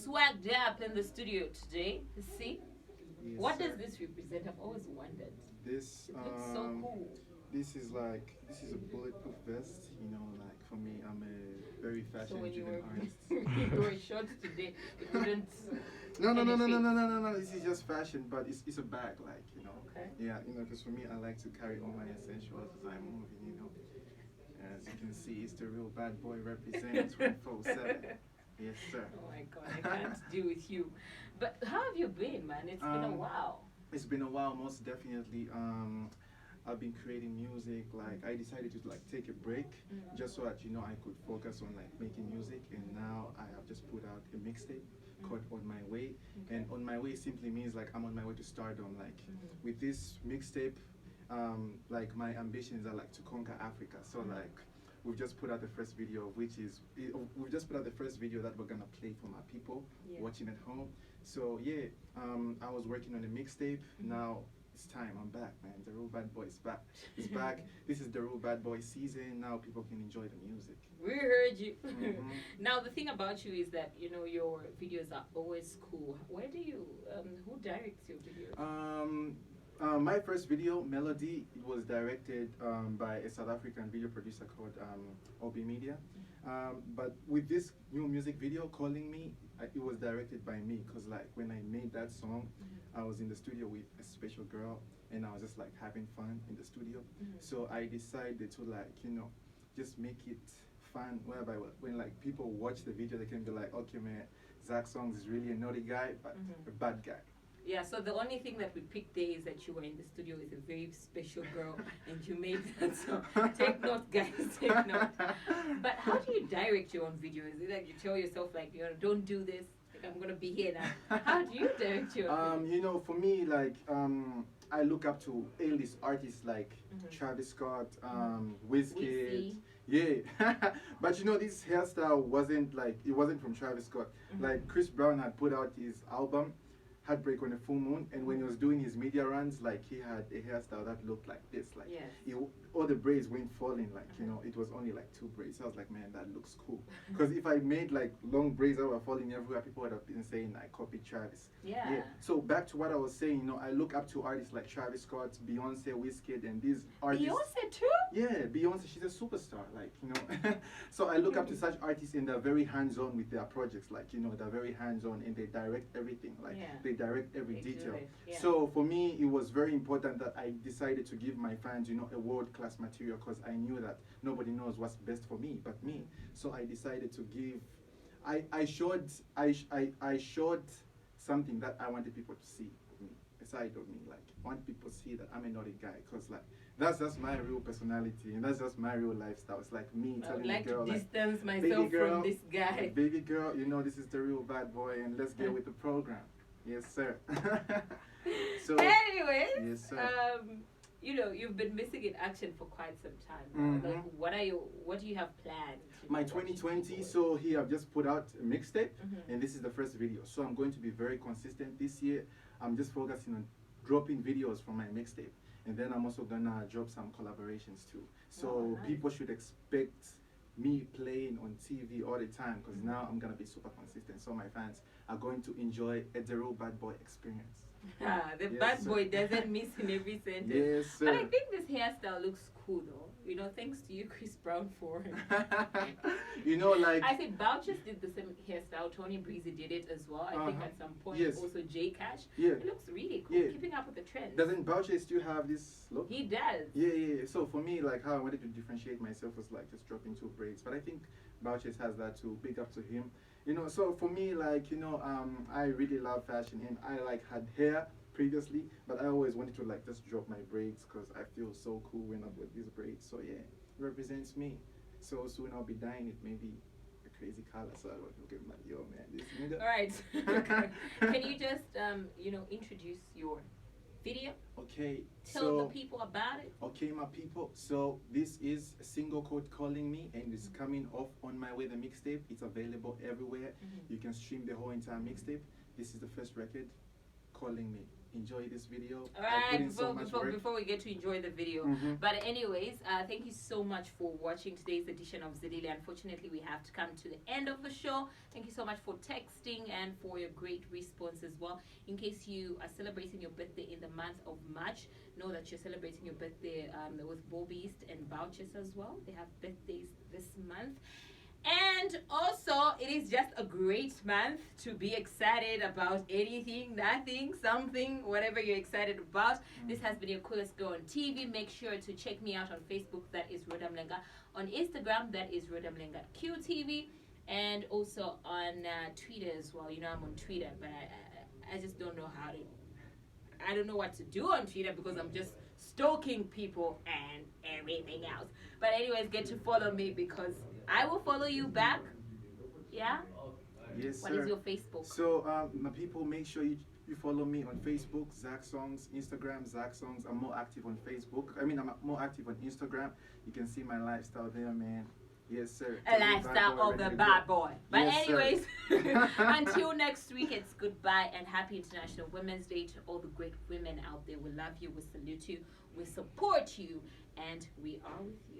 swagged up in the studio today. See? Yes, What sir. does this represent? I've always wondered. This It looks so cool. this is a bulletproof vest. You know, like for me, I'm a very So when you fashion-driven were artist. you were short today, it wouldn't. No. This is just fashion, but it's a bag, like you know. Okay. Yeah, you know, because for me, I like to carry all my essentials as I'm moving. You know, as you can see, it's the real bad boy represents 24/7. Yes, sir. Oh my god, I can't deal with you. But how have you been, man? It's been a while. It's been a while, most definitely. I've been creating music. Like I decided to like take a break, just so that you know I could focus on like making music. And now I have just put out a mixtape called "On My Way." And "On My Way" simply means like I'm on my way to stardom. Like with this mixtape, like my ambitions are like to conquer Africa. So like we've just put out the first video, we've just put out the first video that we're gonna play for my people watching at home. So yeah, I was working on a mixtape. Now it's time. I'm back, man. The Real Bad Boy is back. It's back. This is the Real Bad Boy season. Now people can enjoy the music. We heard you. Now the thing about you is that you know your videos are always cool. Where do you? Who directs your videos? My first video, Melody, it was directed by a South African video producer called Obi Media. But with this new music video, Calling Me, it was directed by me because like when I made that song, I was in the studio with a special girl and I was just like having fun in the studio. So I decided to like, you know, just make it fun whereby when like people watch the video, they can be like, okay man, Zack Songs is really a naughty guy, but a bad guy. Yeah, so the only thing that we picked there is that you were in the studio with a very special girl and you made that song. Take note, guys, take note. But how do you direct your own video? Is it like you tell yourself, like, you know, don't do this, like, I'm going to be here now? How do you direct your own video? You know, for me, like, I look up to A-list artists like Travis Scott, Wizkid. Yeah, but you know, this hairstyle wasn't from Travis Scott. Like, Chris Brown had put out his album Heartbreak on a Full Moon, and when he was doing his media runs, like he had a hairstyle that looked like this, like all the braids weren't falling, like you know, it was only like 2 braids. So I was like, man, that looks cool. Because if I made like long braids that were falling everywhere, people would have been saying I copied Travis. Yeah. So back to what I was saying, you know, I look up to artists like Travis Scott, Beyonce, Wizkid, and these artists. Beyonce too? Yeah, Beyonce, she's a superstar, like, you know. So I look up to such artists and they're very hands-on with their projects, like, you know, they're very hands-on and they direct everything, like, they direct every detail. So for me, it was very important that I decided to give my fans, you know, a world-class material because I knew that nobody knows what's best for me but me. So I decided to give, I showed something that I wanted people to see of me, a side of me, like, I want people to see that I'm a naughty guy because, like, that's just my real personality and that's just my real lifestyle. It's like me telling the girl, to distance like, myself girl, from this guy. Baby girl, you know, this is the real bad boy and let's get with the program. Yes, sir. So, anyways, yes, sir. You know, you've been missing in action for quite some time. Like, what do you have planned? My 2020, so here I've just put out a mixtape and this is the first video. So I'm going to be very consistent this year. I'm just focusing on dropping videos from my mixtape. And then I'm also gonna drop some collaborations too. So people should expect me playing on TV all the time because now I'm gonna be super consistent. So my fans are going to enjoy a The Real Bad Boy experience. The bad boy doesn't miss in every sentence. Yes, sir. But I think this hairstyle looks cool though. You know, thanks to you, Chris Brown, for you know, like I think Bouchers did the same hairstyle. Tony Breezy did it as well. I think at some point also J Cash. It looks really cool. Keeping up with the trend. Doesn't Boucher still have this look? He does. Yeah. So for me, like how I wanted to differentiate myself was like just dropping 2 braids. But I think Boucher has that too. Big up to him. You know, so for me, like, you know, I really love fashion and I like had hair previously, but I always wanted to like just drop my braids because I feel so cool when I'm with these braids. So yeah, it represents me. So soon I'll be dyeing it maybe a crazy color, so I will look at like, yo man, this nigga. All right. Can you just you know, introduce your video? Okay. Tell the people about it. Okay, my people. So this is a single called Calling Me and it's coming off On My Way, the mixtape. It's available everywhere. You can stream the whole entire mixtape. This is the first record, Calling Me. enjoy this video. All right, I put in so much work. before we get to enjoy the video. But anyways, thank you so much for watching today's edition of Zedile. Unfortunately, we have to come to the end of the show. Thank you so much for texting and for your great response as well. In case you are celebrating your birthday in the month of March, know that you're celebrating your birthday with Bobby East and Vouchers as well. They have birthdays this month. And also, it is just a great month to be excited about anything, nothing, something, whatever you're excited about. This has been your coolest girl on TV. Make sure to check me out on Facebook, that is Rhoda Mlenga. On Instagram, that is Rhoda Mlenga QTV. And also on Twitter as well. You know, I'm on Twitter, but I just don't know how to. I don't know what to do on Twitter because I'm just stalking people and everything else. But anyways, get to follow me because I will follow you back. Yeah? Yes, What sir. is your Facebook? So, my people, make sure you follow me on Facebook, Zack Songs, Instagram, Zack Songs. I'm more active on Facebook. I'm more active on Instagram. You can see my lifestyle there, man. yes, sir. A lifestyle of the bad boy. But yes, anyways, until next week, it's goodbye and happy International Women's Day to all the great women out there. We love you, we salute you, we support you, and we are with you.